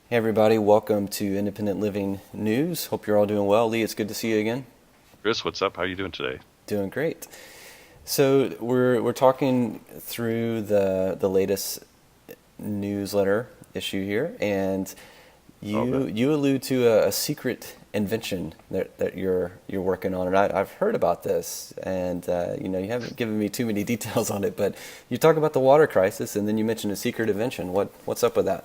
Hey everybody, welcome to Independent Living News. Hope you're all doing well. Lee, it's good to see you again. Chris, what's up? How are you doing today? Doing great. So we're talking through the latest newsletter issue here, and Oh, you man. you allude to a secret invention that you're working on, and I've heard about this, and you haven't given me too many details on it, but you talk about the water crisis, and then you mentioned a secret invention. What's up with that?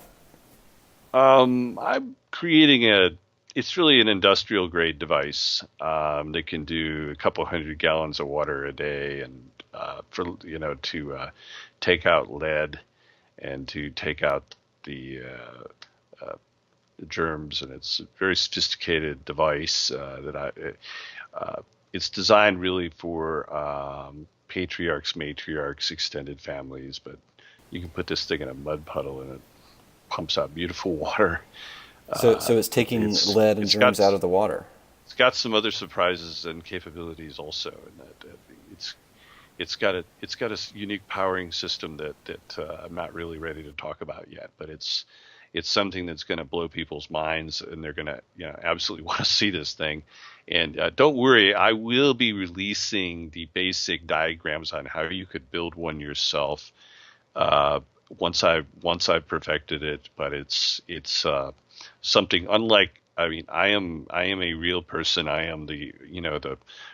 I'm creating it's really an industrial grade device that can do a couple hundred gallons of water a day and to take out lead and to take out uh, the germs. And it's a very sophisticated device it's designed really for patriarchs, matriarchs, extended families, but you can put this thing in a mud puddle and it pumps out beautiful water. So it's taking It's lead and it's germs got out of the water. it's got some other surprises and capabilities also, and that it's it's got a unique powering system that I'm not really ready to talk about yet, but it's something that's going to blow people's minds, and they're going to absolutely want to see this thing. And don't worry, I will be releasing the basic diagrams on how you could build one yourself uh, once I've perfected it. But it's something unlike. I mean, I am a real person. I am the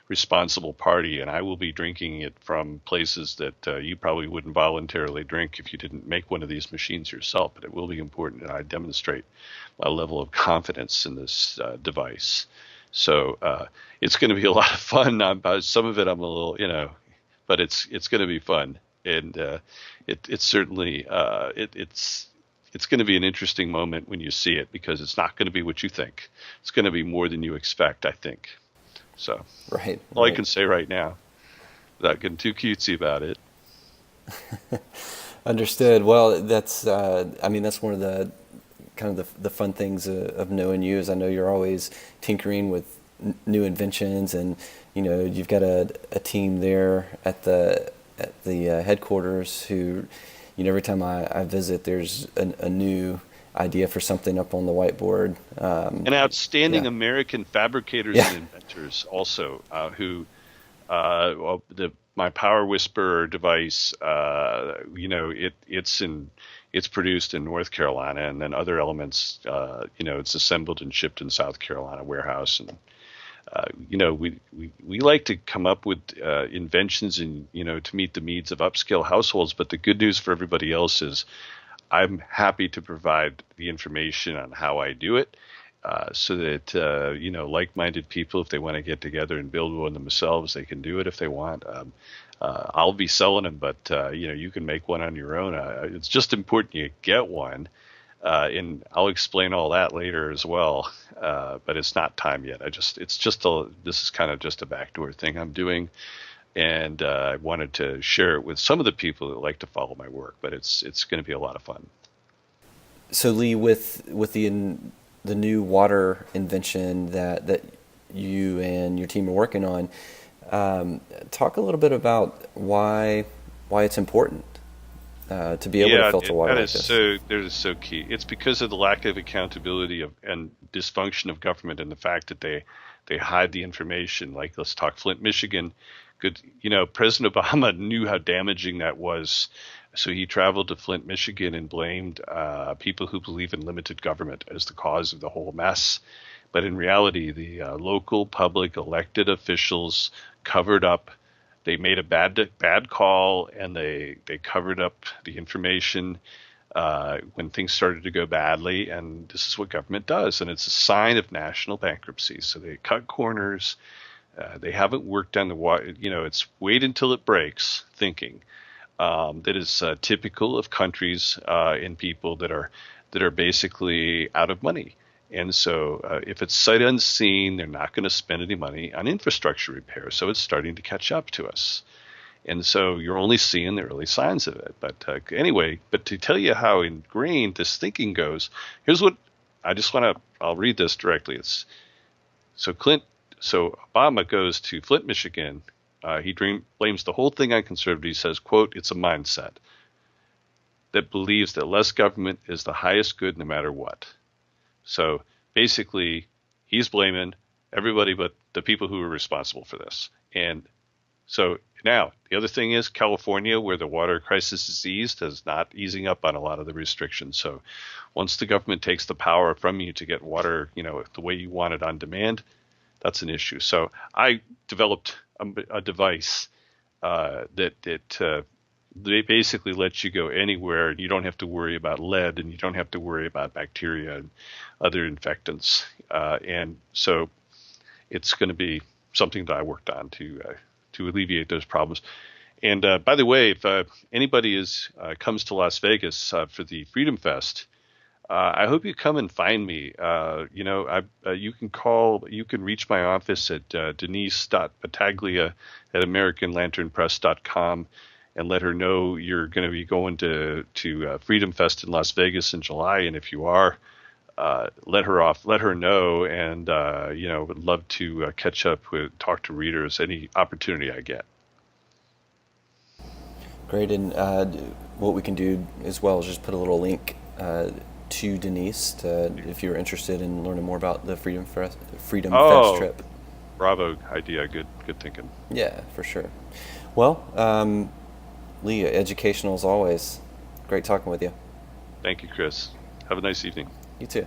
responsible party, and I will be drinking it from places that you probably wouldn't voluntarily drink if you didn't make one of these machines yourself. But it will be important that I demonstrate my level of confidence in this device. So it's going to be a lot of fun. Some of it I'm a little, but it's going to be fun, and it's certainly it's going to be an interesting moment when you see it because it's not going to be what you think. It's going to be more than you expect, I think. So Right, all I right. can say right now, without getting too cutesy about it. Understood. Well, I mean, that's one of the kind of the fun things of knowing you is I know you're always tinkering with new inventions, and you've got a team there at the headquarters who, every time I visit, there's a new idea for something up on the whiteboard. And outstanding Yeah, American fabricators yeah, and inventors also who well, my Power Whisperer device, it's produced in North Carolina, and then other elements, it's assembled and shipped in South Carolina warehouse. And we like to come up with inventions and to meet the needs of upscale households. But the good news for everybody else is I'm happy to provide the information on how I do it, so that like-minded people, if they want to get together and build one themselves, they can do it if they want. I'll be selling them, but you can make one on your own. It's just important you get one, and I'll explain all that later as well. But it's not time yet. This is kind of just a backdoor thing I'm doing, and I wanted to share it with some of the people that like to follow my work. But it's going to be a lot of fun. So Lee, with the new water invention that you and your team are working on, talk a little bit about why it's important to be able to Yeah, filter water that like is this. so key. It's because of the lack of accountability and dysfunction of government, and the fact that they hide the information. Like, let's talk Flint, Michigan. President Obama knew how damaging that was, so he traveled to Flint, Michigan, and blamed people who believe in limited government as the cause of the whole mess. But in reality, the local public elected officials covered up. They made a bad call, and they covered up the information when things started to go badly. And this is what government does, and it's a sign of national bankruptcy. So they cut corners. They haven't worked on the water. It's wait until it breaks thinking. That is typical of countries and people that are basically out of money. And so, if it's sight unseen, they're not going to spend any money on infrastructure repair. So it's starting to catch up to us. And so you're only seeing the early signs of it. But anyway, but to tell you how ingrained this thinking goes, here's what I just want to. I'll read this directly. So Clint, so Obama goes to Flint, Michigan. Blames the whole thing on conservatives. He says, "quote It's a mindset that believes that less government is the highest good, no matter what." So basically, he's blaming everybody but the people who are responsible for this. And so now the other thing is California, where the water crisis is eased, is not easing up on a lot of the restrictions. So once the government takes the power from you to get water, the way you want it on demand, that's an issue. So I developed a device that they basically let you go anywhere, and you don't have to worry about lead, and you don't have to worry about bacteria and other infectants. And so it's going to be something that I worked on to alleviate those problems. And by the way, if anybody comes to Las Vegas for the Freedom Fest, I hope you come and find me. You can reach my office at denise.pataglia@americanlanternpress.com and let her know you're going to be going to Freedom Fest in Las Vegas in July. And if you are, let her know, and would love to catch up talk to readers any opportunity I get. Great, and what we can do as well is just put a little link to Denise if you're interested in learning more about the Freedom Fest trip. Bravo idea, good thinking. Yeah, for sure. Well, Lee, educational as always. Great talking with you. Thank you, Chris. Have a nice evening. You too.